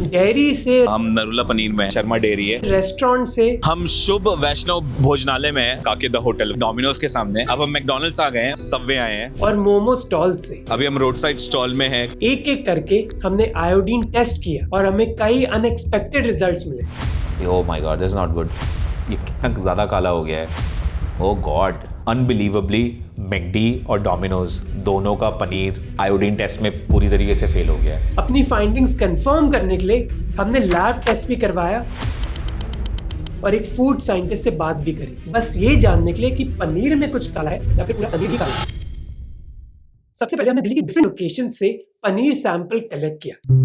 Dairy से हम नरूला पनीर में, शर्मा डेयरी है। रेस्टोरेंट से हम शुभ वैष्णव भोजनालय में है, काके द होटल, डोमिनोज के सामने। अब हम मैकडोनल्ड्स आ गए हैं, सबवे आए हैं, और मोमो स्टॉल से। अभी हम रोड साइड स्टॉल में हैं। एक एक करके हमने आयोडीन टेस्ट किया और हमें कई अनएक्सपेक्टेड रिजल्ट्स मिले। Oh my God, this is not good. ये कितना ज्यादा काला हो गया है। ओह गॉड, अनबिलीवेबली मैकडी और डोमिनोज दोनों का पनीर आयोडीन टेस्ट में पूरी तरीके से फेल हो गया है। अपनी फाइंडिंग्स कंफर्म करने के लिए हमने लैब टेस्ट भी करवाया और एक फूड साइंटिस्ट से बात भी करी, बस ये जानने के लिए कि पनीर में कुछ काला है या फिर पूरा पनीर ही काला है। सबसे पहले हमने दिल्ली की डिफरेंट लोकेशन से पनीर सैंपल कलेक्ट किया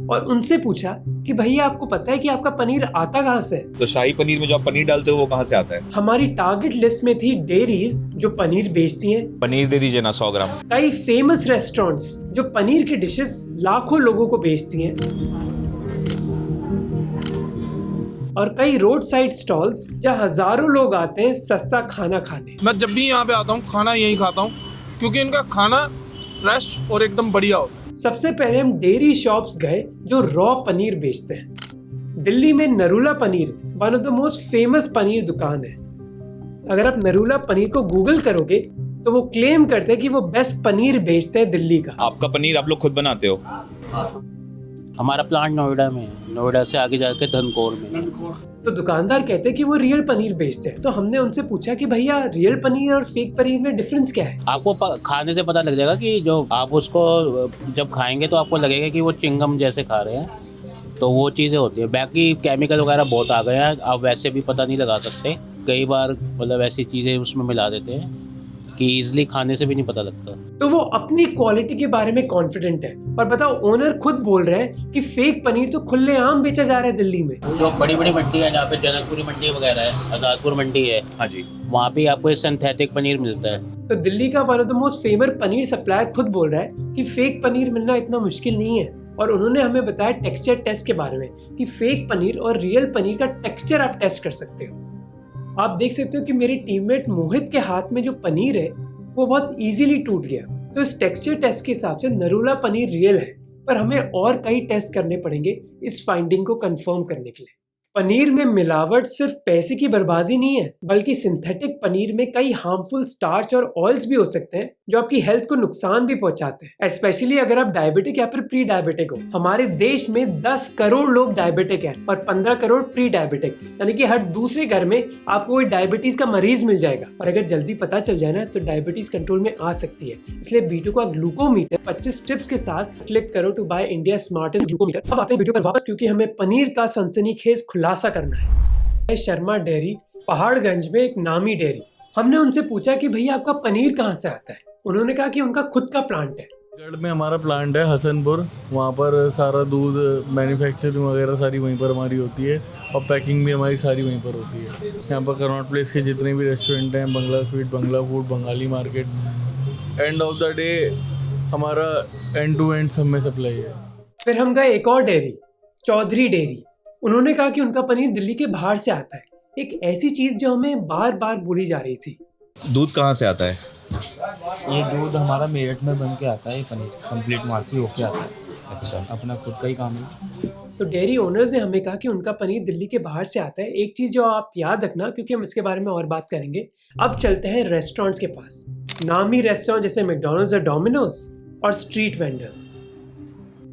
और उनसे पूछा कि भैया आपको पता है कि आपका पनीर आता कहाँ से है? तो शाही पनीर में जो आप पनीर डालते हो वो कहाँ से आता है? हमारी टारगेट लिस्ट में थी डेयरीज जो पनीर बेचती हैं। पनीर दे दीजिए ना 100 ग्राम। कई फेमस रेस्टोरेंट्स जो पनीर के डिशेस लाखों लोगों को बेचती हैं और कई रोड साइड स्टॉल्स जहाँ हजारों लोग आते हैं सस्ता खाना खाने। मैं जब भी यहाँ पे आता हूँ खाना यही खाता हूँ क्योंकि इनका खाना फ्रेश और एकदम बढ़िया होता है। सबसे पहले हम डेयरी शॉप्स गए जो रॉ पनीर बेचते हैं। दिल्ली में Narula paneer one of the most famous paneer दुकान है। अगर आप नरूला पनीर को गूगल करोगे तो वो क्लेम करते हैं कि वो बेस्ट पनीर बेचते हैं दिल्ली का। आपका पनीर आप लोग खुद बनाते हो? हमारा प्लांट नोएडा में है, नोएडा से आगे जाके धनकोर में। तो दुकानदार कहते हैं कि वो रियल पनीर बेचते हैं। तो हमने उनसे पूछा कि भैया रियल पनीर और फेक पनीर में डिफरेंस क्या है? आपको खाने से पता लग जाएगा कि जो आप उसको जब खाएंगे तो आपको लगेगा कि वो चिंगम जैसे खा रहे हैं, तो वो चीज़ें होती है। बाकी केमिकल वगैरह बहुत आ गए हैं, आप वैसे भी पता नहीं लगा सकते। कई बार मतलब ऐसी चीज़ें उसमें मिला देते हैं कि इजीली खाने से भी नहीं पता लगता। तो वो अपनी क्वालिटी के बारे में कॉन्फिडेंट है। और बताओ, ओनर खुद बोल रहे हैं कि फेक पनीर तो खुलेआम बेचा जा रहा है दिल्ली में। जो बड़ी बड़ी मंडी है जहाँ पे जनकपुरी मंडी वगैरह है, आजादपुर मंडी है, हाँ जी, वहाँ पे आपको सिंथेटिक पनीर मिलता है। तो दिल्ली का one of the most famous paneer supplier खुद बोल रहा है कि फेक पनीर मिलना इतना मुश्किल नहीं है। और उन्होंने हमें बताया टेक्सचर टेस्ट के बारे में कि फेक पनीर और रियल पनीर का टेक्सचर आप टेस्ट कर सकते हो। आप देख सकते हो कि मेरे टीममेट मोहित के हाथ में जो पनीर है वो बहुत इजीली टूट गया। तो इस टेक्सचर टेस्ट के हिसाब से नरूला पनीर रियल है, पर हमें और कई टेस्ट करने पड़ेंगे इस फाइंडिंग को कंफर्म करने के लिए। पनीर में मिलावट सिर्फ पैसे की बर्बादी नहीं है, बल्कि सिंथेटिक पनीर में कई हार्मफुल स्टार्च और ऑयल्स भी हो सकते हैं जो आपकी हेल्थ को नुकसान भी पहुंचाते हैं, स्पेशली अगर आप डायबिटिक या फिर प्री डायबिटिक हो। हमारे देश में 10 करोड़ लोग डायबिटिक हैं और 15 करोड़ प्री डायबिटिक, यानी कि हर दूसरे घर में आपको कोई डायबिटीज का मरीज मिल जाएगा। और अगर जल्दी पता चल जाए ना तो डायबिटीज कंट्रोल में आ सकती है। इसलिए बीटू का ग्लूकोमीटर 25 टिप्स के साथ क्लिक करो to buy India smartest glucometer. अब आते हैं वीडियो पर वापस, क्योंकि हमें पनीर का सनसनीखेज खुलासा करना है। शर्मा डेयरी पहाड़गंज में एक नामी डेयरी। हमने उनसे पूछा कि भैया आपका पनीर कहाँ से आता है? उन्होंने कहा कि उनका खुद का प्लांट है। गढ़ में हमारा प्लांट है हसनपुर, वहाँ पर सारा दूध मैन्युफैक्चरिंग वगैरह सारी वहीं पर हमारी होती है और पैकिंग भी हमारी सारी वहीं पर होती है। यहाँ पर कनॉट प्लेस के जितने भी रेस्टोरेंट हैं, Bangla sweet, Bangla food, Bengali market, end of the day हमारा एंड टू एंड सब में सप्लाई है। फिर हम गए एक और डेयरी, चौधरी डेयरी। उन्होंने कहा कि उनका पनीर दिल्ली के बाहर से आता है, एक ऐसी चीज जो हमें बार बार बोली जा रही थी। दूध कहाँ से आता है? ये दूध हमारा मेरठ में बन के आता है, ये पनीर कंप्लीट वहाँ से होके आता है। अच्छा, अपना खुद का ही काम है। तो डेयरी ओनर्स ने हमें कहा कि उनका पनीर दिल्ली के बाहर से आता है। एक चीज जो आप याद रखना, क्योंकि हम इसके बारे में और बात करेंगे। अब चलते हैं रेस्टोरेंट्स के पास, नामी रेस्टोरेंट जैसे मैकडोनल्ड्स और डोमिनोज और स्ट्रीट वेंडर्स।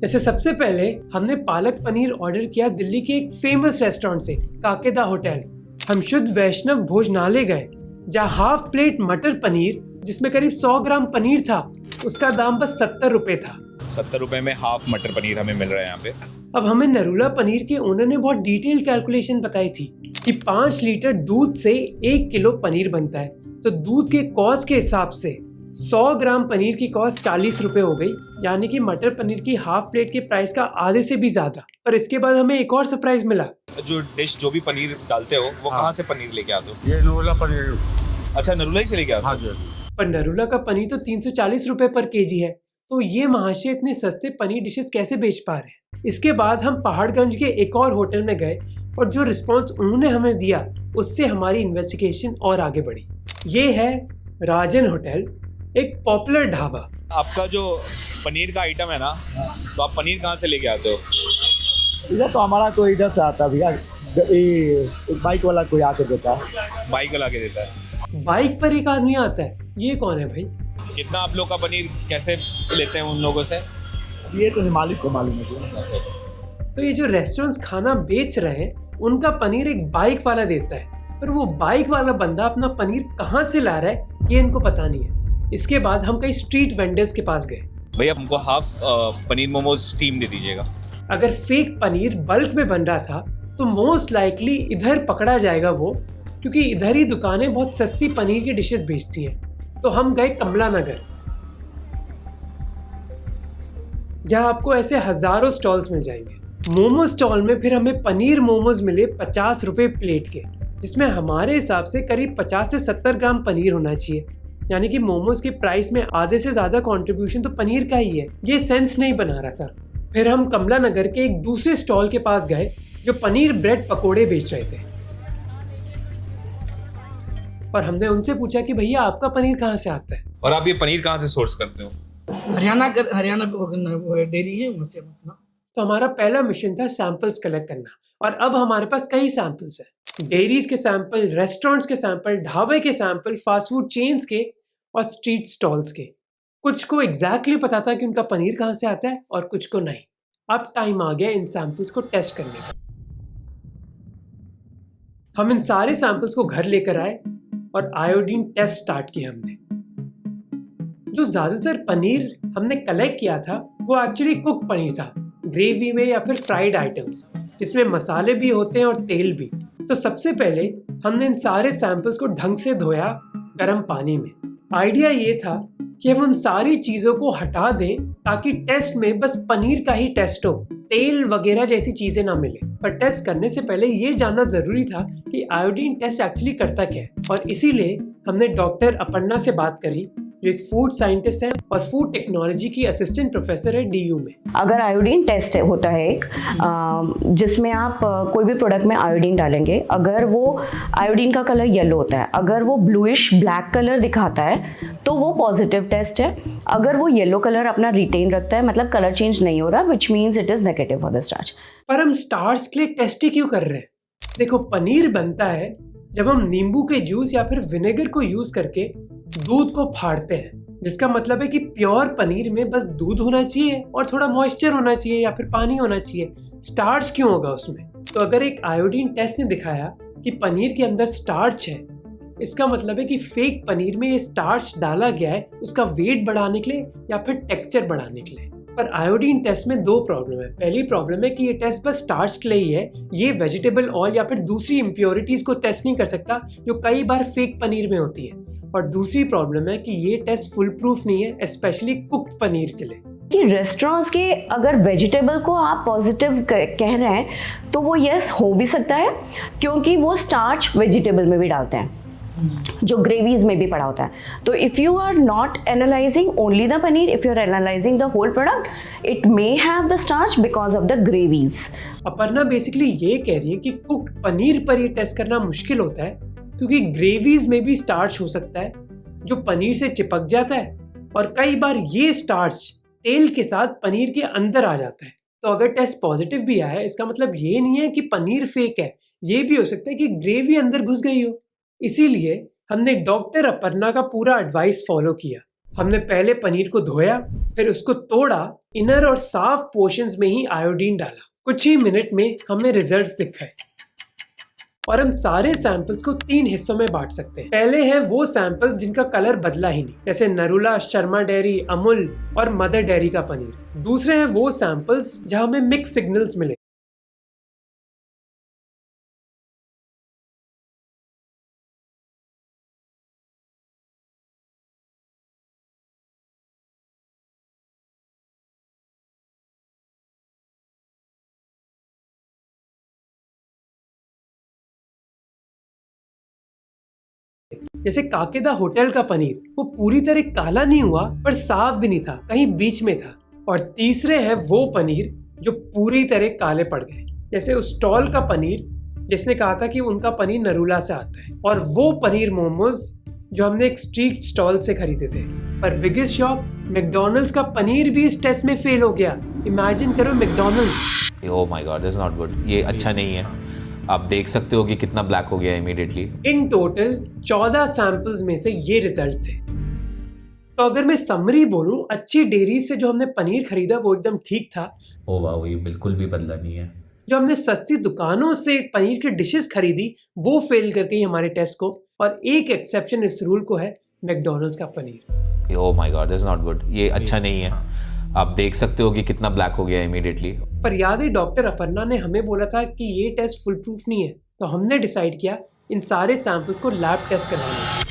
जैसे सबसे पहले हमने पालक पनीर ऑर्डर किया दिल्ली के एक फेमस रेस्टोरेंट से, काके द होटल। हम शुद्ध वैष्णव भोजनालय गए, जहाँ हाफ प्लेट मटर पनीर जिसमें करीब 100 ग्राम पनीर था, उसका दाम बस 70 रुपए था। 70 रुपए में हाफ मटर पनीर हमें मिल रहा है यहाँ पे। अब हमें नरूला पनीर के ओनर ने बहुत डिटेल कैलकुलेशन बताई थी कि 5 लीटर दूध से 1 किलो पनीर बनता है। तो दूध के कॉस्ट के हिसाब से 100 ग्राम पनीर की कॉस्ट 40 रुपए हो गई, यानी कि मटर पनीर की हाफ प्लेट के प्राइस का आधे से भी ज्यादा। पर इसके बाद हमें एक और सरप्राइज मिला। जो डिश जो भी पनीर डालते हो वो कहाँ से पनीर लेके आते हो? ये नरूला पनीर। अच्छा, नरूला ही से लेके आते हो? हाँ जी। पर नरूला का पनीर तो 340 रुपए पर केजी है। तो ये महाशय इतने सस्ते पनीर डिशेस कैसे बेच पा रहे हैं? इसके बाद हम पहाड़गंज के एक और होटल में गए और जो रिस्पॉन्स उन्होंने हमें दिया उससे हमारी इन्वेस्टिगेशन और आगे बढ़ी। ये है राजन होटल, एक पॉपुलर ढाबा आपका जो पनीर का आइटम है ना, तो आप पनीर कहाँ से लेके आते हो? इधर तो हमारा कोई इधर से आता है भैया, एक बाइक वाला कोई आके देता है। बाइक ला के देता है। बाइक पर एक आदमी आता है, ये कौन है भाई? कितना आप लोग का पनीर कैसे लेते हैं उन लोगों से? ये तो मालिक को मालूम है। तो ये जो रेस्टोरेंट्स खाना बेच रहे हैं, उनका पनीर एक बाइक वाला देता है, पर वो बाइक वाला बंदा अपना पनीर कहाँ से ला रहा है ये इनको पता नहीं है। इसके बाद हम कई स्ट्रीट वेंडर्स के पास गए। भैया हमको हाफ पनीर मोमोज स्टीम दे दीजिएगा। अगर फेक पनीर बल्क में बन रहा था तो मोस्ट लाइकली इधर पकड़ा जाएगा वो, क्योंकि इधर ही दुकानें बहुत सस्ती पनीर की डिशेस बेचती हैं। तो हम गए कमला नगर, जहाँ आपको ऐसे हजारों स्टॉल्स मिल जाएंगे। मोमो स्टॉल में फिर हमें पनीर मोमोज मिले 50 रुपए प्लेट के, जिसमें हमारे हिसाब से करीब 50 से 70 ग्राम पनीर होना चाहिए। यानी कि मोमोज के प्राइस में आधे से ज्यादा कंट्रीब्यूशन तो पनीर का ही है। ये सेंस नहीं बना रहा था। फिर हम कमला नगर के एक दूसरे स्टॉल के पास गए जो पनीर ब्रेड पकोड़े बेच रहे थे, और हमने उनसे पूछा कि भैया आपका पनीर कहाँ से आता है और आप ये पनीर कहाँ से सोर्स करते हो? हरियाणा वो डेयरी है वहाँ से हम अपना। तो हमारा पहला मिशन था सैंपल्स कलेक्ट करना, और अब हमारे पास कई सैंपल्स हैं। डेयरीज के सैंपल, रेस्टोरेंट्स के सैंपल, ढाबे के सैंपल, फास्ट फूड चेन्स के और स्ट्रीट स्टॉल्स के। कुछ को एग्जैक्टली पता था कि उनका पनीर कहाँ से आता है और कुछ को नहीं। अब टाइम आ गया इन सैंपल्स को टेस्ट करने का। हम इन सारे सैंपल्स को घर लेकर आए और आयोडीन टेस्ट स्टार्ट किया हमने। जो ज्यादातर पनीर हमने कलेक्ट किया था वो एक्चुअली कुक पनीर था, ग्रेवी में या फिर फ्राइड आइटम्स, जिसमें मसाले भी होते हैं और तेल भी। तो सबसे पहले हमने इन सारे सैंपल्स को ढंग से धोया गर्म पानी में। आइडिया ये था कि हम उन सारी चीजों को हटा दें ताकि टेस्ट में बस पनीर का ही टेस्ट हो, तेल वगैरह जैसी चीजें ना मिले। पर टेस्ट करने से पहले ये जानना जरूरी था कि आयोडीन टेस्ट एक्चुअली करता क्या है, और इसीलिए हमने डॉक्टर अपर्णा से बात करी, जो एक फूड साइंटिस्ट है और फूड टेक्नोलॉजी की असिस्टेंट प्रोफेसर है DU में। अगर आयोडीन टेस्ट होता है एक, जिसमें आप कोई भी प्रोडक्ट में आयोडीन डालेंगे, अगर वो आयोडीन का कलर येलो होता है, अगर वो ब्लूइश ब्लैक कलर दिखाता है तो वो पॉजिटिव टेस्ट है। अगर वो येलो कलर अपना रिटेन रखता है, मतलब कलर चेंज नहीं हो रहा, which means it is negative for the starch. पर हम स्टार्च के लिए टेस्ट ही क्यों कर रहे हैं? देखो, पनीर बनता है जब हम नींबू के जूस या फिर विनेगर को यूज करके दूध को फाड़ते हैं, जिसका मतलब है कि प्योर पनीर में बस दूध होना चाहिए और थोड़ा मॉइस्चर होना चाहिए या फिर पानी होना चाहिए। स्टार्च क्यों होगा उसमें? तो अगर एक आयोडीन टेस्ट ने दिखाया कि पनीर के अंदर स्टार्च है, इसका मतलब है कि फेक पनीर में ये स्टार्च डाला गया है उसका वेट बढ़ाने के लिए या फिर टेक्सचर बढ़ाने के लिए। पर आयोडीन टेस्ट में दो प्रॉब्लम है। पहली प्रॉब्लम है कि ये टेस्ट बस स्टार्च के लिए ही है, ये वेजिटेबल ऑयल या फिर दूसरी इम्प्योरिटीज को टेस्ट नहीं कर सकता जो कई बार फेक पनीर में होती है। और दूसरी प्रॉब्लम है कि ये टेस्ट फुल प्रूफ नहीं है, स्पेशली कुक्ड पनीर के लिए। कि रेस्टोरेंट्स के अगर वेजिटेबल को आप पॉजिटिव कह रहे हैं तो वो यस हो भी सकता है, क्योंकि वो स्टार्च वेजिटेबल में भी डालते हैं जो ग्रेवीज में भी पड़ा होता है। तो if you are not analysing only the paneer, if you are analysing the whole product, it may have the starch because of the gravies. Aparna basically ये कह रही है कि कुक्ड पनीर पर ये टेस्ट करना मुश्किल होता है क्योंकि ग्रेवीज में भी स्टार्च हो सकता है जो पनीर से चिपक जाता है, और कई बार ये स्टार्च तेल के साथ पनीर के अंदर आ जाता है। तो अगर टेस्ट पॉजिटिव भी आया, इसका मतलब ये नहीं है कि पनीर फेक है, ये भी हो सकता है कि ग्रेवी अंदर घुस गई हो। इसीलिए हमने डॉक्टर अपर्णा का पूरा एडवाइस फॉलो किया। हमने पहले पनीर को धोया, फिर उसको तोड़ा, इनर और साफ पोर्शंस में ही आयोडीन डाला। कुछ ही मिनट में हमें रिजल्ट्स दिखाए, और हम सारे सैंपल्स को 3 हिस्सों में बांट सकते हैं। पहले हैं वो सैंपल्स जिनका कलर बदला ही नहीं, जैसे नरूला, शर्मा डेयरी, अमूल और मदर डेयरी का पनीर। दूसरे हैं वो सैंपल्स जहां हमें मिक्स सिग्नल्स मिले, जैसे काकेदा होटल का पनीर, वो पूरी तरह काला नहीं हुआ पर साफ भी नहीं था, कहीं बीच में था। और तीसरे हैं वो पनीर जो पूरी तरह काले पड़ गए, जैसे उस स्टॉल का पनीर जिसने कहा था कि उनका पनीर नरूला से आता है, और वो पनीर मोमोज जो हमने एक स्ट्रीट स्टॉल से खरीदे थे। पर बिगेस्ट शॉक, मैकडॉनल्ड्स का पनीर भी इस टेस्ट में फेल हो गया। इमेजिन करो McDonald's. Oh my God, this is not good. ये अच्छा नहीं है। आप देख सकते हो कि कितना ब्लैक हो गया इमीडिएटली। इन टोटल 14 सैंपल्स में से ये रिजल्ट थे। तो अगर मैं समरी बोलूं, अच्छी डेयरी से जो हमने पनीर खरीदा वो एकदम ठीक था। ओ वाह, ये बिल्कुल भी बदला नहीं है। जो हमने सस्ती दुकानों से पनीर की डिशेस खरीदी वो फेल कर गई हमारे टेस्ट को। और एक एक्सेप्शन इस रूल को है, मैकडॉनल्ड्स का paneer. Oh my God, this is not good. ये अच्छा नहीं है। आप देख सकते हो कि कितना ब्लैक हो गया इमीडिएटली। पर याद है डॉक्टर अपर्णा ने हमें बोला था कि ये टेस्ट फुल प्रूफ नहीं है। तो हमने डिसाइड किया इन सारे सैंपल्स को लैब टेस्ट करवाना।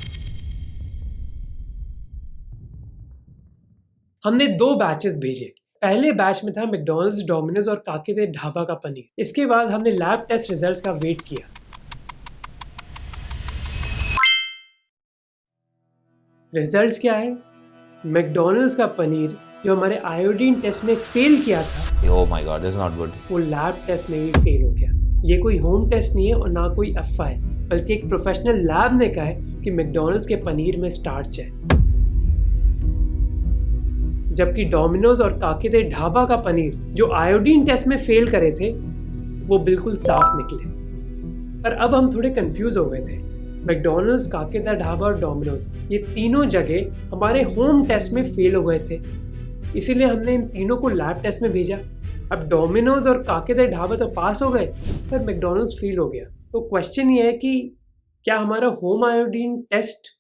हमने 2 बैचेस भेजे। पहले बैच में था मैकडॉनल्ड्स, डोमिनोज और काके ढाबा का पनीर। इसके बाद हमने लैब टेस्ट रिजल्ट्स का वेट किया। रिजल्ट्स क्या है? मैकडॉनल्ड्स का पनीर जो हमारे आयोडीन टेस्ट में फेल किया था, oh my God, this is not good, वो लैब टेस्ट में भी फेल हो गया। ये कोई होम टेस्ट नहीं है और ना कोई अफवाह है, बल्कि एक प्रोफेशनल लैब ने कहा है कि मैकडॉनल्ड्स के पनीर में स्टार्च है। जबकि डोमिनोज और काके ढाबा का पनीर जो आयोडीन टेस्ट में फेल करे थे वो बिल्कुल साफ निकले। पर अब हम थोड़े कंफ्यूज हो गए थे। मैकडॉनल्ड्स, काके ढाबा और डोमिनोज, ये तीनों जगह हमारे होम टेस्ट में फेल हो गए थे। इसीलिए हमने इन तीनों को लैब टेस्ट में भेजा। अब डोमिनोज और काके ढाबा तो पास हो गए, पर मैकडॉनल्ड्स फेल हो गया। तो क्वेश्चन ये है कि क्या हमारा होम आयोडीन टेस्ट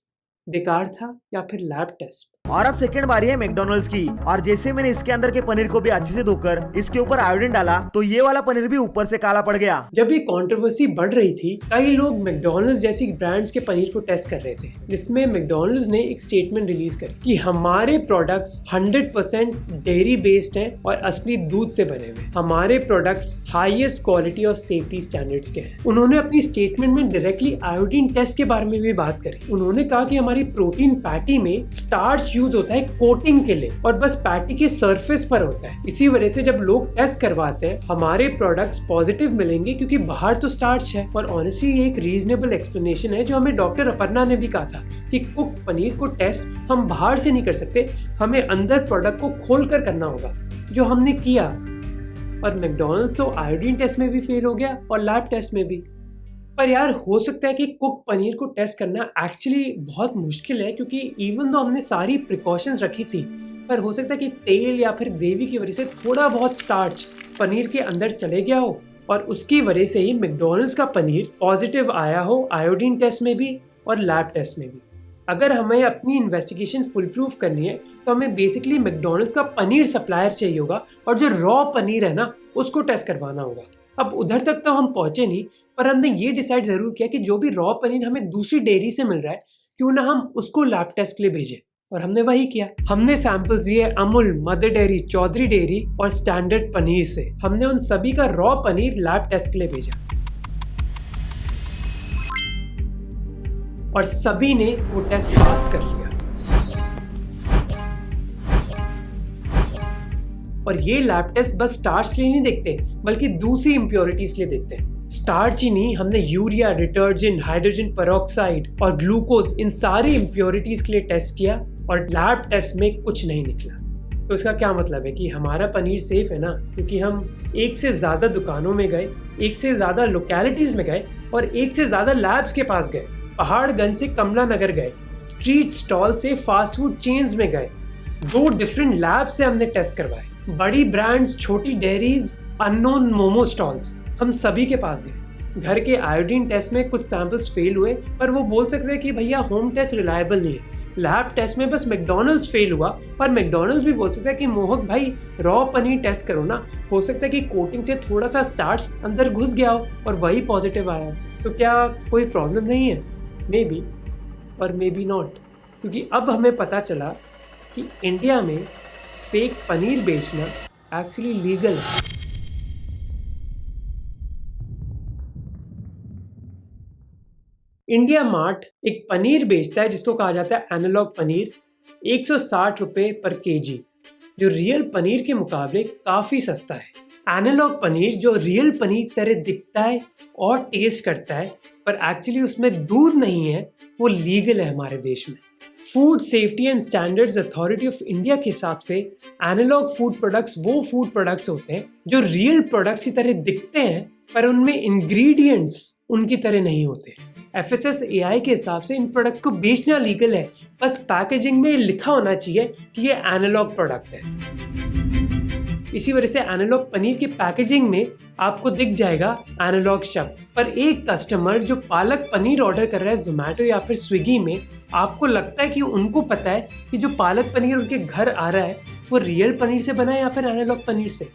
बेकार था या फिर लैब टेस्ट? और अब सेकंड बारी है मैकडॉनल्ड्स की। और जैसे मैंने इसके अंदर के पनीर को भी अच्छे से धोकर इसके ऊपर आयोडीन डाला तो ये वाला पनीर भी ऊपर से काला पड़ गया। जब ये कंट्रोवर्सी बढ़ रही थी, कई लोग मैकडॉनल्ड्स जैसी ब्रांड्स के पनीर को टेस्ट कर रहे थे, जिसमें मैकडॉनल्ड्स ने एक स्टेटमेंट रिलीज करी कि हमारे प्रोडक्ट्स 100% डेयरी बेस्ड हैं और असली दूध से बने हुए। हमारे प्रोडक्ट्स हाईएस्ट क्वालिटी और सेफ्टी स्टैंडर्ड्स के हैं। उन्होंने अपनी स्टेटमेंट में डायरेक्टली आयोडीन टेस्ट के बारे में भी बात करी। उन्होंने कहा कि हमारी प्रोटीन पैटी में स्टार्च यूज होता है कोटिंग के लिए और बस पैटी के सरफेस पर होता है। इसी वजह से जब लोग टेस्ट करवाते हैं हमारे प्रोडक्ट्स पॉजिटिव मिलेंगे, क्योंकि बाहर तो स्टार्च है। और ऑनेस्टली ये एक रीजनेबल एक्सप्लेनेशन है जो हमें डॉक्टर अपर्णा ने भी कहा था कि कुक पनीर को टेस्ट हम बाहर से नहीं कर सकते, हमें अंदर प्रोडक्ट को खोल कर करना होगा, जो हमने किया। और मैकडॉनल्ड्स तो आयोडीन टेस्ट में भी फेल हो गया और लैब टेस्ट में भी। पर यार हो सकता है कि कुक पनीर को टेस्ट करना एक्चुअली बहुत मुश्किल है, क्योंकि इवन दो हमने सारी प्रिकॉशंस रखी थी, पर हो सकता है कि तेल या फिर ग्रेवी की वजह से थोड़ा बहुत स्टार्च पनीर के अंदर चले गया हो और उसकी वजह से ही मैकडॉनल्ड्स का पनीर पॉजिटिव आया हो आयोडीन टेस्ट में भी और लैब टेस्ट में भी। अगर हमें अपनी इन्वेस्टिगेशन फुल प्रूफ करनी है तो हमें बेसिकली मैकडॉनल्ड्स का पनीर सप्लायर चाहिए होगा और जो रॉ पनीर है ना उसको टेस्ट करवाना होगा। अब उधर तक तो हम पहुंचे नहीं, पर हमने ये डिसाइड जरूर किया कि जो भी रॉ पनीर हमें दूसरी डेयरी से मिल रहा है क्यों ना हम उसको लैब टेस्ट के लिए भेजें। और हमने वही किया। हमने सैंपल्स लिए Amul, Mother Dairy, Chaudhary Dairy और स्टैंडर्ड पनीर से। हमने उन सभी का रॉ पनीर लैब टेस्ट के लिए भेजा और सभी ने वो टेस्ट पास कर लिया। और ये लैब टेस्ट बस स्टार्च के लिए नहीं देखते, बल्कि दूसरी इम्प्योरिटीज के लिए देखते हैं। स्टार्च ही नहीं, हमने यूरिया, डिटर्जेंट, हाइड्रोजन पेरोक्साइड और ग्लूकोज, इन सारी इम्प्योरिटीज के लिए टेस्ट किया और लैब टेस्ट में कुछ नहीं निकला। तो इसका क्या मतलब है कि हमारा पनीर सेफ है ना, क्योंकि हम एक से ज़्यादा दुकानों में गए, एक से ज़्यादा लोकेलिटीज़ में गए और एक से ज़्यादा लैब्स के पास गए। पहाड़गंज से कमला नगर गए, स्ट्रीट स्टॉल से फास्ट फूड चेन्स में गए, 2 डिफरेंट लैब से हमने टेस्ट करवाए। बड़ी ब्रांड्स, छोटी डेयरीज, अननोन मोमो स्टॉल्स, हम सभी के पास गए। घर के आयोडीन टेस्ट में कुछ सैंपल्स फेल हुए, पर वो बोल सकते हैं कि भैया होम टेस्ट रिलायबल नहीं है। लैब टेस्ट में बस मैकडॉनल्ड्स फेल हुआ, पर मैकडॉनल्ड्स भी बोल सकता है कि मोहक भाई रॉ पनीर टेस्ट करो ना, हो सकता है कि कोटिंग से थोड़ा सा स्टार्च अंदर घुस गया हो और वही पॉजिटिव आया। तो क्या कोई प्रॉब्लम नहीं है? मे बी और मे बी नॉट, क्योंकि अब हमें पता चला कि इंडिया में फेक पनीर बेचना एक्चुअली लीगल है। इंडिया मार्ट एक पनीर बेचता है जिसको कहा जाता है एनालॉग पनीर, 160 रुपये पर केजी, जो रियल पनीर के मुकाबले काफ़ी सस्ता है। एनालॉग पनीर जो रियल पनीर की तरह दिखता है और टेस्ट करता है, पर एक्चुअली उसमें दूध नहीं है, वो लीगल है हमारे देश में। Food safety and standards authority of India के हिसाब से एनालॉग फूड प्रोडक्ट्स वो फूड प्रोडक्ट्स होते हैं जो रियल प्रोडक्ट्स की तरह दिखते हैं पर उनमें इंग्रेडिएंट्स उनकी तरह नहीं होते। FSSAI के हिसाब से इन प्रोडक्ट्स को बेचना लीगल है, बस पैकेजिंग में लिखा होना चाहिए कि ये एनालॉग प्रोडक्ट है। इसी वजह से एनालॉग पनीर की पैकेजिंग में आपको दिख जाएगा एनालॉग शब्द। पर एक कस्टमर जो पालक पनीर ऑर्डर कर रहा है जोमेटो या फिर स्विगी में, आपको लगता है कि उनको पता है कि जो पालक पनीर उनके घर आ रहा है वो रियल पनीर से बना है या फिर एनालॉग पनीर से।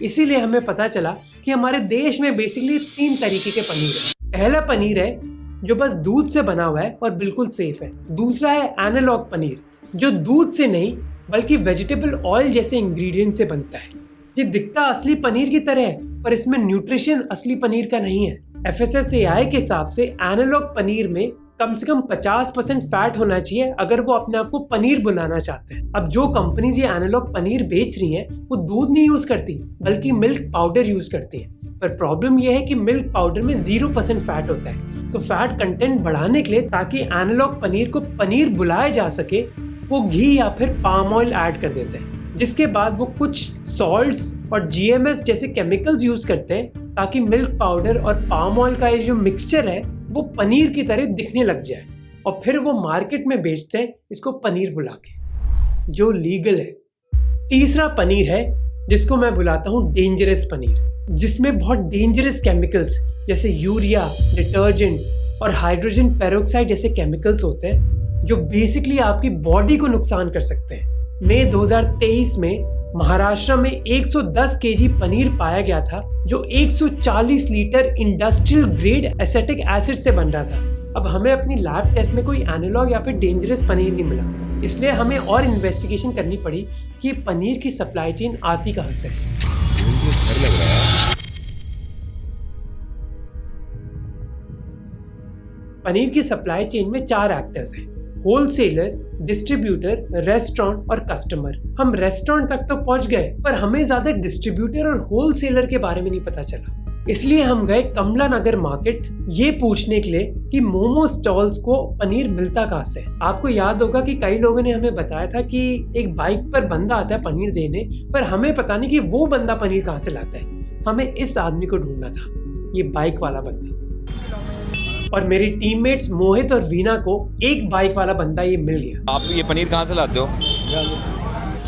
इसीलिए हमें पता चला कि हमारे देश में बेसिकली 3 तरीके के पनीर है। पहला पनीर है जो बस दूध से बना हुआ है और बिल्कुल सेफ है। दूसरा है एनालॉग पनीर जो दूध से नहीं बल्कि वेजिटेबल ऑयल जैसे इंग्रेडिएंट से बनता है। ये दिखता असली पनीर की तरह है पर इसमें न्यूट्रिशन असली पनीर का नहीं है। FSSAI के हिसाब से एनालॉग पनीर में कम से कम 50% फैट होना चाहिए अगर वो अपने आप को पनीर बनाना चाहते हैं। अब जो कंपनीज ये एनालॉग पनीर बेच रही हैं वो दूध नहीं यूज करती बल्कि मिल्क पाउडर यूज करती हैं। पर प्रॉब्लम ये है कि मिल्क पाउडर में 0% फैट होता है। तो फैट कंटेंट बढ़ाने के लिए ताकि एनालॉग पनीर को पनीर बुलाया जा सके वो घी या फिर पाम ऑयल ऐड कर देते हैं, जिसके बाद वो कुछ सॉल्ट्स और GMS जैसे केमिकल्स यूज करते हैं ताकि मिल्क पाउडर और पाम ऑयल का ये जो मिक्सचर है वो पनीर की तरह दिखने लग जाए और फिर वो मार्केट में बेचते हैं इसको पनीर बुला के, जो लीगल है। तीसरा पनीर है जिसको मैं बुलाता हूँ डेंजरस पनीर, जिसमें बहुत डेंजरस केमिकल्स जैसे यूरिया, डिटर्जेंट और हाइड्रोजन पेरोक्साइड जैसे केमिकल्स होते हैं जो बेसिकली आपकी बॉडी को नुकसान कर सकते हैं। मई 2023 में महाराष्ट्र में 110 केजी पनीर पाया गया था जो 140 litre industrial grade acetic acid से बन रहा था। अब हमें अपनी लैब टेस्ट में कोई एनालॉग या फिर डेंजरस पनीर नहीं मिला, इसलिए हमें और इन्वेस्टिगेशन करनी पड़ी कि पनीर की सप्लाई चेन आती कहाँ से। पनीर की सप्लाई चेन में 4 एक्टर्स हैं: होलसेलर, डिस्ट्रीब्यूटर, रेस्टोरेंट और कस्टमर। हम रेस्टोरेंट तक तो पहुंच गए पर हमें ज्यादा डिस्ट्रीब्यूटर और होलसेलर के बारे में नहीं पता चला। इसलिए हम गए कमला नगर मार्केट ये पूछने के लिए कि मोमो स्टॉल्स को पनीर मिलता कहाँ से। आपको याद होगा कि कई लोगों ने हमें बताया था कि एक बाइक पर बंदा आता है पनीर देने, पर हमें पता नहीं कि वो बंदा पनीर कहाँ से लाता है। हमें इस आदमी को ढूंढना था, ये बाइक वाला बंदा। और मेरी टीममेट्स मोहित और वीना को एक बाइक वाला बंदा ये मिल गया। आप ये पनीर कहाँ से लाते हो?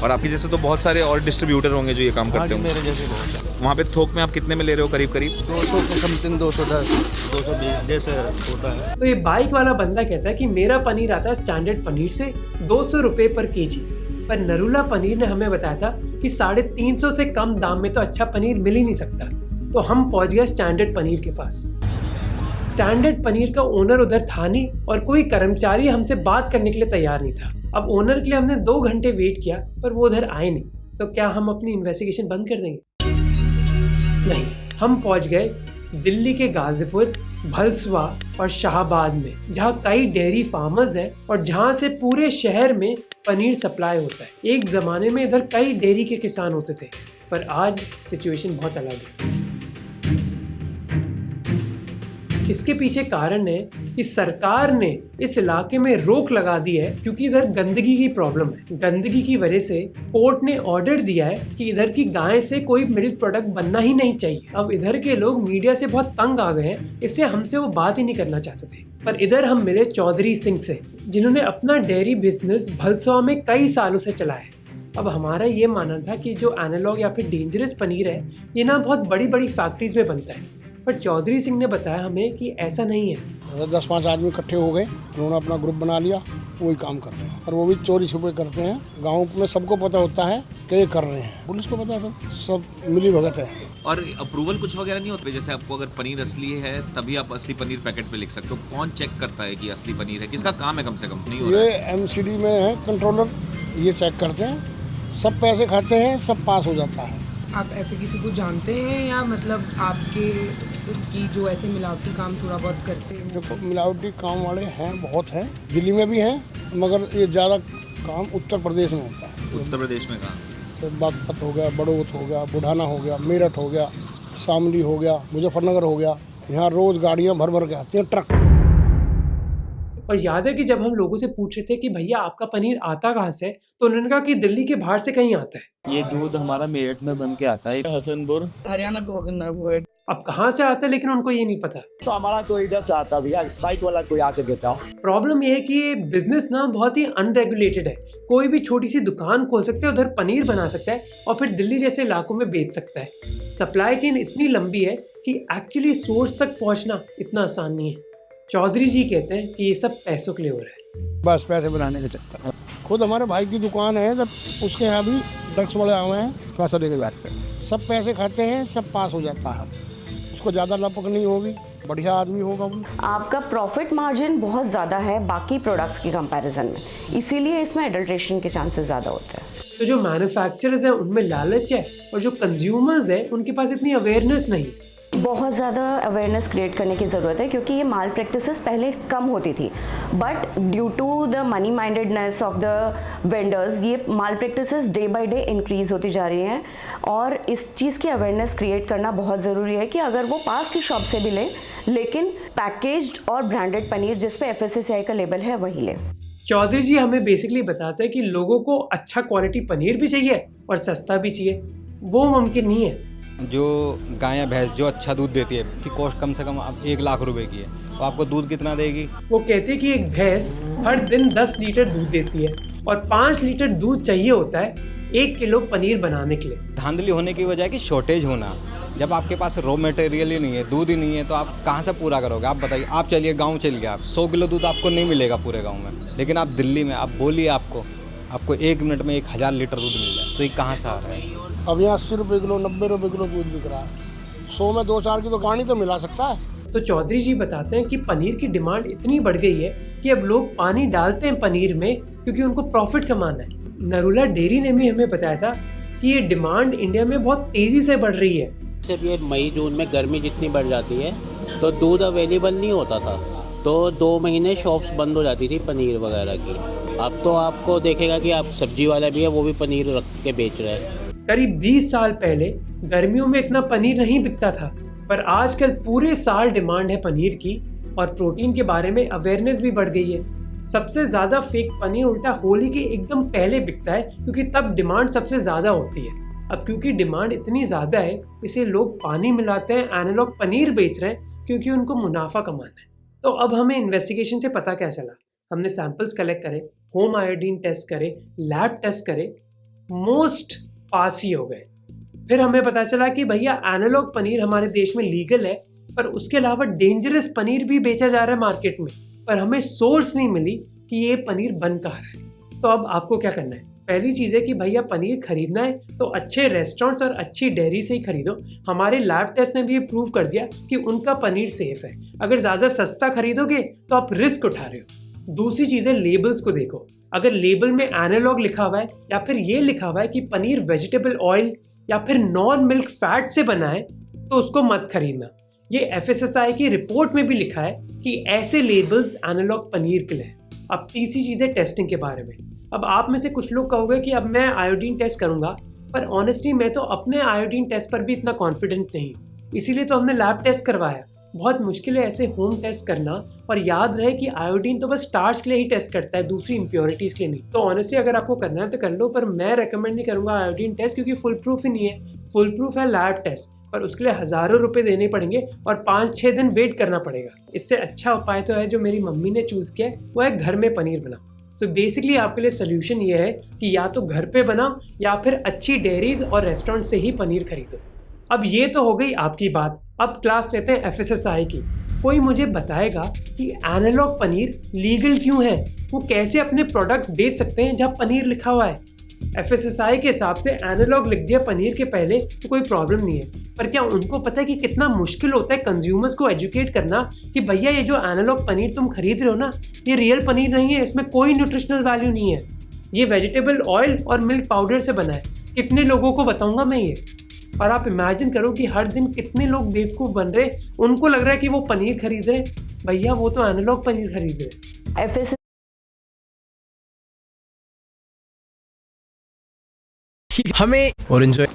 और आपके जैसे तो बहुत सारे और डिस्ट्रीब्यूटर होंगे जो ये काम करते होंगे। मेरे जैसे बहुत है। वहाँ पे थोक में आप कितने में ले रहे हो? करीब 200 के समथिंग, 210, 220 जैसे होता है। तो ये बाइक वाला बंदा कहता है कि मेरा पनीर आता है स्टैंडर्ड पनीर से 200 रुपये पर केजी, पर नरूला पनीर ने हमें बताया था कि 350 से कम दाम में तो अच्छा पनीर मिल ही नहीं सकता। तो हम पहुंच गए स्टैंडर्ड पनीर के पास। स्टैंडर्ड पनीर का ओनर उधर था नहीं और कोई कर्मचारी हमसे बात करने के लिए तैयार नहीं था। अब ओनर के लिए हमने 2 घंटे वेट किया पर वो उधर आए नहीं। तो क्या हम अपनी इन्वेस्टिगेशन बंद कर देंगे? नहीं, हम पहुंच गए दिल्ली के गाजीपुर, भलसवा और शाहबाद में, जहां कई डेयरी फार्मर्स हैं और जहां से पूरे शहर में पनीर सप्लाई होता है। एक ज़माने में इधर कई डेयरी के किसान होते थे पर आज सिचुएशन बहुत अलग है। इसके पीछे कारण है कि सरकार ने इस इलाके में रोक लगा दी है क्योंकि इधर गंदगी की प्रॉब्लम है। गंदगी की वजह से कोर्ट ने ऑर्डर दिया है कि इधर की गाय से कोई मिल्क प्रोडक्ट बनना ही नहीं चाहिए। अब इधर के लोग मीडिया से बहुत तंग आ गए हैं, इससे हमसे वो बात ही नहीं करना चाहते थे। पर इधर हम मिले चौधरी सिंह से, जिन्होंने अपना डेयरी बिजनेस भलसवा में कई सालों से चलाया है। अब हमारा ये मानना था कि जो एनालॉग या फिर डेंजरस पनीर है ये ना बहुत बड़ी बड़ी फैक्ट्रीज में बनता है, पर चौधरी सिंह ने बताया हमें कि ऐसा नहीं है। 10-5 आदमी इकट्ठे हो गए, उन्होंने अपना ग्रुप बना लिया, वही काम कर रहे हैं और वो भी चोरी छुपे करते हैं। गांव में सबको पता होता है कि ये कर रहे हैं, पुलिस को पता है, सब मिली भगत है। और अप्रूवल कुछ वगैरह नहीं होते? जैसे आपको अगर पनीर असली है तभी आप असली पनीर पैकेट पे लिख सकते हो। कौन चेक करता है कि असली पनीर है? किसका काम है? कम से कम नहीं हो रहा है? ये MCD में है कंट्रोलर, ये चेक करते हैं, सब पैसे खाते हैं, सब पास हो जाता है। आप ऐसे किसी को जानते हैं या मतलब आपके की जो ऐसे मिलावटी काम थोड़ा बहुत करते हैं? देखो, मिलावटी काम वाले हैं, बहुत हैं, दिल्ली में भी हैं, मगर ये ज़्यादा काम उत्तर प्रदेश में होता है। उत्तर प्रदेश में कहाँ? बागपत हो गया, बड़ौत हो गया, बुढ़ाना हो गया, मेरठ हो गया, शामली हो गया, मुजफ्फरनगर हो गया, यहाँ रोज गाड़ियाँ भर भर के आती हैं, ट्रक। और याद है कि जब हम लोगों से पूछ रहे थे कि भैया आपका पनीर आता कहाँ से है, तो उन्होंने कहा कि दिल्ली के बाहर से कहीं आता है। ये दूध हमारा मेरठ में बन के आता है, हसनपुर हरियाणा पे वो है। अब कहाँ से आता है लेकिन उनको ये नहीं पता। तो हमारा तो इधर से आता भैया, बाइक वाला कोई आके देता हो। प्रॉब्लम ये है कि ये बिजनेस ना बहुत ही अनरेगुलेटेड है। कोई भी छोटी सी दुकान खोल सकता है, उधर पनीर बना सकता है और फिर दिल्ली जैसे इलाकों में बेच सकता है। सप्लाई चेन इतनी लंबी है कि एक्चुअली सोर्स तक पहुंचना इतना आसान नहीं है। चौधरी जी कहते हैं कि ये सब पैसों के लिए हो रहा है, बस पैसे बनाने के चक्कर में। खुद हमारे भाई की दुकान है, जब उसके यहाँ भी ड्रग्स वाले आए हैं, पैसा लेके बैठते हैं, सब पैसे खाते हैं, सब पास हो जाता है। उसको ज़्यादा लपक नहीं होगी, बढ़िया आदमी होगा वो। आपका प्रॉफिट मार्जिन बहुत ज़्यादा है बाकी प्रोडक्ट्स की कंपैरिजन में, इसीलिए इसमें एडल्ट्रेशन के चांसेस ज़्यादा होते हैं। तो जो मैन्युफैक्चरर्स हैं उनमें लालच है और जो कंज्यूमर्स हैं उनके पास इतनी अवेयरनेस नहीं। बहुत ज़्यादा अवेयरनेस क्रिएट करने की ज़रूरत है, क्योंकि ये माल प्रैक्टिसेस पहले कम होती थी, but due to the money mindedness of the vendors ये malpractices day by day increase होती जा रही हैं। और इस चीज़ की अवेयरनेस क्रिएट करना बहुत ज़रूरी है कि अगर वो पास की शॉप से भी लें, लेकिन पैकेज्ड और ब्रांडेड पनीर जिस पे FSSAI का लेबल है वही लें। चौधरी जी हमें बेसिकली बताते हैं कि लोगों को अच्छा क्वालिटी पनीर भी चाहिए और सस्ता भी चाहिए, वो मुमकिन नहीं है। जो गाय या भैंस जो अच्छा दूध देती है कि कॉस्ट कम से कम अब 1 लाख रुपए की है, तो आपको दूध कितना देगी? वो कहते हैं कि एक भैंस हर दिन 10 लीटर दूध देती है और 5 लीटर दूध चाहिए होता है 1 किलो पनीर बनाने के लिए। धांधली होने की वजह है कि शॉर्टेज होना। जब आपके पास रॉ मटेरियल ही नहीं है, दूध ही नहीं है, तो आप कहाँ से पूरा करोगे? आप बताइए। आप चलिए गाँव चलिए, आप 100 किलो दूध आपको नहीं मिलेगा पूरे गाँव में, लेकिन आप दिल्ली में आप बोलिए आपको 1 मिनट में 1000 लीटर दूध मिल जाए, तो ये कहाँ से आ रहा है? अब यहाँ 80 रुपये किलो, 90 रुपये किलो दूध बिक रहा है। 100 में 2-4 की तो गाड़ी तो मिला सकता है। तो चौधरी जी बताते हैं कि पनीर की डिमांड इतनी बढ़ गई है कि अब लोग पानी डालते हैं पनीर में क्योंकि उनको प्रॉफिट कमाना है। नरूला डेयरी ने भी हमें बताया था कि ये डिमांड इंडिया में बहुत तेजी से बढ़ रही है। सिर्फ ये मई जून में गर्मी जितनी बढ़ जाती है तो दूध अवेलेबल नहीं होता था, तो 2 महीने शॉप्स बंद हो जाती थी पनीर वगैरह की। अब तो आपको देखेगा कि आप सब्जी वाला भी है वो भी पनीर रख के बेच रहे हैं। करीब 20 साल पहले गर्मियों में इतना पनीर नहीं बिकता था, पर आजकल पूरे साल डिमांड है पनीर की और प्रोटीन के बारे में अवेयरनेस भी बढ़ गई है। सबसे ज़्यादा फेक पनीर उल्टा होली के एकदम पहले बिकता है क्योंकि तब डिमांड सबसे ज़्यादा होती है। अब क्योंकि डिमांड इतनी ज़्यादा है इसलिए लोग पानी मिलाते हैं, एनालॉग पनीर बेच रहे हैं क्योंकि उनको मुनाफा कमाना है। तो अब हमें इन्वेस्टिगेशन से पता क्या चला, हमने सैंपल्स कलेक्ट करे, होम आयोडीन टेस्ट करे, लैब टेस्ट करे, मोस्ट पास ही हो गए। फिर हमें पता चला कि भैया एनालॉग पनीर हमारे देश में लीगल है, पर उसके अलावा डेंजरस पनीर भी बेचा जा रहा है मार्केट में, पर हमें सोर्स नहीं मिली कि ये पनीर बन कहाँ रहा है। तो अब आपको क्या करना है? पहली चीज़ है कि भैया पनीर खरीदना है तो अच्छे रेस्टोरेंट्स और अच्छी डेयरी से ही खरीदो। हमारे लैब टेस्ट ने भी ये प्रूव कर दिया कि उनका पनीर सेफ है। अगर ज़्यादा सस्ता खरीदोगे तो आप रिस्क उठा रहे हो। दूसरी चीज़ है लेबल्स को देखो। अगर लेबल में एनालॉग लिखा हुआ है या फिर ये लिखा हुआ है कि पनीर वेजिटेबल ऑयल या फिर नॉन मिल्क फैट से बना है तो उसको मत खरीदना। ये FSSAI की रिपोर्ट में भी लिखा है कि ऐसे लेबल्स एनालॉग पनीर के लिए। अब तीसरी चीज़ है टेस्टिंग के बारे में। अब आप में से कुछ लोग कहोगे कि अब मैं आयोडीन टेस्ट करूंगा, पर ऑनेस्टली मैं तो अपने आयोडीन टेस्ट पर भी इतना कॉन्फिडेंट नहीं, इसीलिए तो हमने लैब टेस्ट करवाया। बहुत मुश्किल है ऐसे होम टेस्ट करना, और याद रहे कि आयोडीन तो बस स्टार्च के लिए ही टेस्ट करता है, दूसरी इम्प्योरिटीज़ के लिए नहीं। तो ऑनेस्टली अगर आपको करना है तो कर लो, पर मैं रेकमेंड नहीं करूँगा आयोडीन टेस्ट क्योंकि फुल प्रूफ ही नहीं है। फुल प्रूफ है लैब टेस्ट, पर उसके लिए हज़ारों रुपए देने पड़ेंगे और 5-6 दिन वेट करना पड़ेगा। इससे अच्छा उपाय तो है जो मेरी मम्मी ने चूज़ किया है, वो है घर में पनीर बनाओ। तो बेसिकली आपके लिए सोल्यूशन ये है कि या तो घर पे बनाओ या फिर अच्छी डेयरीज और रेस्टोरेंट से ही पनीर खरीदो। अब ये तो हो गई आपकी बात। अब क्लास लेते हैं FSSAI की। कोई मुझे बताएगा कि एनालॉग पनीर लीगल क्यों है? वो कैसे अपने प्रोडक्ट्स बेच सकते हैं जहाँ पनीर लिखा हुआ है? FSSAI के हिसाब से एनालॉग लिख दिया पनीर के पहले तो कोई प्रॉब्लम नहीं है, पर क्या उनको पता है कि कितना मुश्किल होता है कंज्यूमर्स को एजुकेट करना कि भैया ये जो एनालॉग पनीर तुम खरीद रहे हो ना, ये रियल पनीर नहीं है, इसमें कोई न्यूट्रिशनल वैल्यू नहीं है, ये वेजिटेबल ऑयल और मिल्क पाउडर से बना है। कितने लोगों को बताऊंगा मैं ये? और आप इमेजिन करो कि हर दिन कितने लोग बेवकूफ़ बन रहे, उनको लग रहा है कि वो पनीर खरीद रहे, भैया वो तो एनालॉग पनीर खरीद रहे। हमें और एंजॉय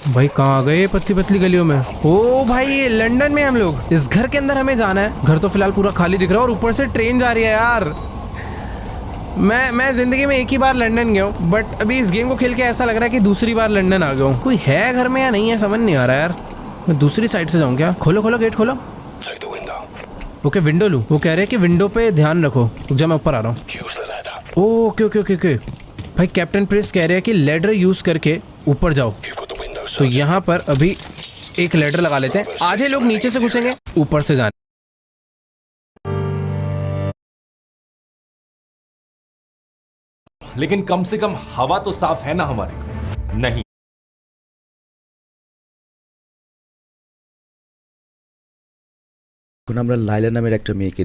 भाई कहाँ आ गए पतली पतली गलियों में? ओ भाई ये लंदन में हम लोग, इस घर के अंदर हमें जाना है। घर तो फिलहाल पूरा खाली दिख रहा है और ऊपर से ट्रेन जा रही है यार। मैं जिंदगी में एक ही बार लंदन गया हूँ, बट अभी इस गेम को खेल के ऐसा लग रहा है कि दूसरी बार लंदन आ गया हूँ। कोई है घर में या नहीं है समझ नहीं आ रहा यार। मैं दूसरी साइड से जाऊँ क्या? खोलो खोलो गेट खोलो। ओके विंडो लूँ। वो कह रहे हैं कि विंडो पे ध्यान रखो। जब मैं ऊपर आ रहा हूँ। ओके ओके ओके ओके भाई कैप्टन प्रिंस कह रहे हैं कि लैडर यूज करके ऊपर जाओ। तो यहाँ पर अभी एक लैडर लगा लेते हैं। आधे लोग नीचे से घुसेंगे, ऊपर से जाने। लेकिन कम से कम हवा तो साफ है ना हमारी? नहीं। আমরা লাইলা নামের একটা মেয়েকে